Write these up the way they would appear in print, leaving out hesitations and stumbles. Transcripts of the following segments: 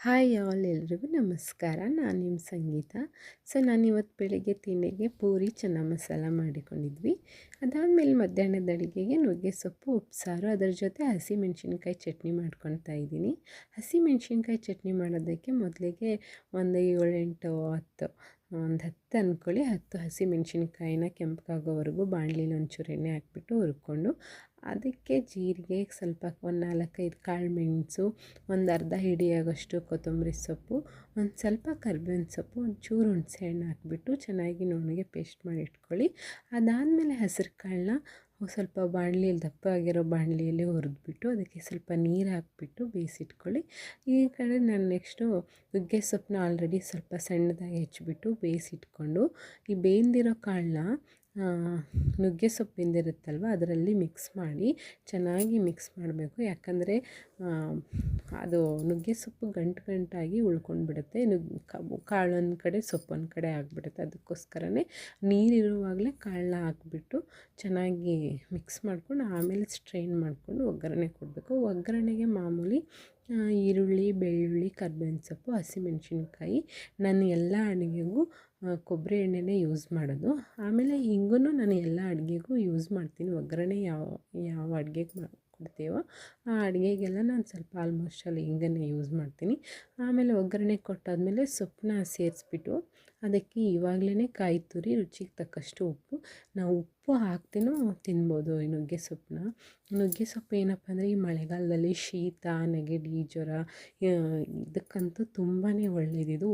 Hi all ಎಲ್ರಿಗೂ ನಮಸ್ಕಾರ. ನಾನು ನಿಮ್ಮ ಸಂಗೀತ. ನಾನಿವತ್ತು ಬೆಳಿಗ್ಗೆ ತಿಂಡಿಗೆ ಪೂರಿ ಚೆನ್ನ ಮಸಾಲ ಮಾಡಿಕೊಂಡಿದ್ವಿ. ಅದಾದಮೇಲೆ ಮಧ್ಯಾಹ್ನದ ಅಡುಗೆಗೆ ನುಗ್ಗೆ ಸೊಪ್ಪು ಉಪ್ಸಾರು, ಅದರ ಜೊತೆ ಹಸಿಮೆಣ್ಸಿನ್ಕಾಯಿ ಚಟ್ನಿ ಮಾಡ್ಕೊತಾ ಇದ್ದೀನಿ. ಹಸಿಮೆಣ್ಸಿನ್ಕಾಯಿ ಚಟ್ನಿ ಮಾಡೋದಕ್ಕೆ ಮೊದಲಿಗೆ ಒಂದು 7, 8, 10 ಒಂದು 10 ಅಂದ್ಕೊಳ್ಳಿ, 10 ಹಸಿಮೆಣ್ಸಿನ್ಕಾಯಿನ ಕೆಂಪಗಾಗೋವರೆಗೂ ಬಾಣಲಿಲಿ ಒಂಚೂರು ಎಣ್ಣೆ ಹಾಕ್ಬಿಟ್ಟು ಹುರ್ಕೊಂಡು, ಅದಕ್ಕೆ ಜೀರಿಗೆ, ಸ್ವಲ್ಪ ಒಂದು 4-5 ಕಾಳು ಮೆಣಸು, ಒಂದು ಅರ್ಧ ಹಿಡಿಯಾಗೋಷ್ಟು ಕೊತ್ತಂಬರಿ ಸೊಪ್ಪು, ಒಂದು ಸ್ವಲ್ಪ ಕರ್ಬೇವಿನ ಸೊಪ್ಪು, ಒಂಚೂರು ಹುಣಸೆ ಹಣ್ಣು ಹಾಕ್ಬಿಟ್ಟು ಚೆನ್ನಾಗಿ ನುಣ್ಣಗೆ ಪೇಸ್ಟ್ ಮಾಡಿ ಇಟ್ಕೊಳ್ಳಿ. ಅದಾದಮೇಲೆ ಹೆಸರು ಕಾಳನ್ನ ಸ್ವಲ್ಪ ಬಾಣಲಿಯಲ್ಲಿ, ದಪ್ಪ ಆಗಿರೋ ಬಾಣಲಿಯಲ್ಲಿ ಹುರಿದ್ಬಿಟ್ಟು ಅದಕ್ಕೆ ಸ್ವಲ್ಪ ನೀರು ಹಾಕಿಬಿಟ್ಟು ಬೇಯಿಸಿಟ್ಕೊಳ್ಳಿ. ಈ ಕಡೆ ನಾನು ನೆಕ್ಸ್ಟು ನುಗ್ಗೆ ಸೊಪ್ಪನ್ನ ಆಲ್ರೆಡಿ ಸ್ವಲ್ಪ ಸಣ್ಣದಾಗಿ ಹೆಚ್ಚಿಬಿಟ್ಟು ಬೇಯಿಸಿಟ್ಕೊಂಡು, ಈ ಬೇಯ್ದಿರೋ ಕಾಳನ್ನ ನುಗ್ಗೆ ಸೊಪ್ಪು ಬೆಂದಿರುತ್ತಲ್ವ ಅದರಲ್ಲಿ ಮಿಕ್ಸ್ ಮಾಡಿ ಚೆನ್ನಾಗಿ ಮಿಕ್ಸ್ ಮಾಡಬೇಕು. ಯಾಕಂದರೆ ಅದು ನುಗ್ಗೆ ಸೊಪ್ಪು ಗಂಟಾಗಿ ಉಳ್ಕೊಂಡು ಬಿಡುತ್ತೆ, ಕಾಳು ಒಂದು ಕಡೆ ಸೊಪ್ಪು ಒಂದು ಕಡೆ ಆಗಿಬಿಡುತ್ತೆ. ಅದಕ್ಕೋಸ್ಕರನೇ ನೀರಿರುವಾಗಲೇ ಕಾಳನ್ನ ಹಾಕ್ಬಿಟ್ಟು ಚೆನ್ನಾಗಿ ಮಿಕ್ಸ್ ಮಾಡ್ಕೊಂಡು ಆಮೇಲೆ ಸ್ಟ್ರೈನ್ ಮಾಡಿಕೊಂಡು ಒಗ್ಗರಣೆ ಕೊಡಬೇಕು. ಒಗ್ಗರಣೆಗೆ ಮಾಮೂಲಿ ಈರುಳ್ಳಿ, ಬೆಳ್ಳುಳ್ಳಿ, ಕರ್ಬೇವಿನ ಸೊಪ್ಪು, ಹಸಿಮೆಣ್ಸಿನ್ಕಾಯಿ. ನಾನು ಎಲ್ಲ ಅಡುಗೆಗೂ ಕೊಬ್ಬರಿ ಎಣ್ಣೆನೇ ಯೂಸ್ ಮಾಡೋದು. ಆಮೇಲೆ ಹಿಂಗೂ ನಾನು ಎಲ್ಲ ಅಡುಗೆಗೂ ಯೂಸ್ ಮಾಡ್ತೀನಿ. ಒಗ್ಗರಣೆ ಯಾವ ಅಡುಗೆಗೆ ಕೊಡ್ತೀವೋ ಆ ಅಡುಗೆಗೆಲ್ಲ ನಾನು ಸ್ವಲ್ಪ ಆಲ್ಮೋಸ್ಟ್ ಹಿಂಗನ್ನೇ ಯೂಸ್ ಮಾಡ್ತೀನಿ. ಆಮೇಲೆ ಒಗ್ಗರಣೆ ಕೊಟ್ಟಾದಮೇಲೆ ಸೊಪ್ಪನ್ನ ಸೇರಿಸ್ಬಿಟ್ಟು ಅದಕ್ಕೆ ಇವಾಗಲೇ ಕಾಯಿ ತುರಿ, ರುಚಿಗೆ ತಕ್ಕಷ್ಟು ಉಪ್ಪು. ನಾವು ಉಪ್ಪು ಹಾಕ್ತೇನೋ ತಿನ್ಬೋದು ಈ ನುಗ್ಗೆ ಸೊಪ್ಪನ್ನ. ನುಗ್ಗೆ ಸೊಪ್ಪು ಏನಪ್ಪ ಅಂದರೆ ಈ ಮಳೆಗಾಲದಲ್ಲಿ ಶೀತ, ನೆಗಡಿ, ಜ್ವರ ಇದಕ್ಕಂತೂ ತುಂಬಾ ಒಳ್ಳೆಯದಿದು.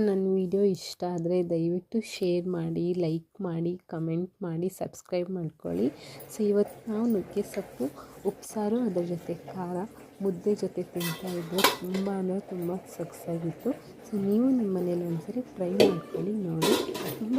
ನನ್ನ ವಿಡಿಯೋ ಇಷ್ಟ ಆದರೆ ದಯವಿಟ್ಟು ಶೇರ್ ಮಾಡಿ, ಲೈಕ್ ಮಾಡಿ, ಕಮೆಂಟ್ ಮಾಡಿ, ಸಬ್ಸ್ಕ್ರೈಬ್ ಮಾಡ್ಕೊಳ್ಳಿ. ಇವತ್ತು ನಾವು ನುಗ್ಗೆ ಸೊಪ್ಪು ಉಪ್ಸಾರು, ಅದರ ಜೊತೆ ಖಾರ ಮುದ್ದೆ ಜೊತೆ ತಿಂತಾಯಿದ್ದರೆ ತುಂಬ ಅಂದರೆ ತುಂಬ ಸೊಗಸಾಗಿತ್ತು. ನೀವು ನಿಮ್ಮ ಮನೇಲಿ ಒಂದ್ಸರಿ ಟ್ರೈ ಮಾಡ್ಕೊಳ್ಳಿ, ನೋಡಿ ತುಂಬ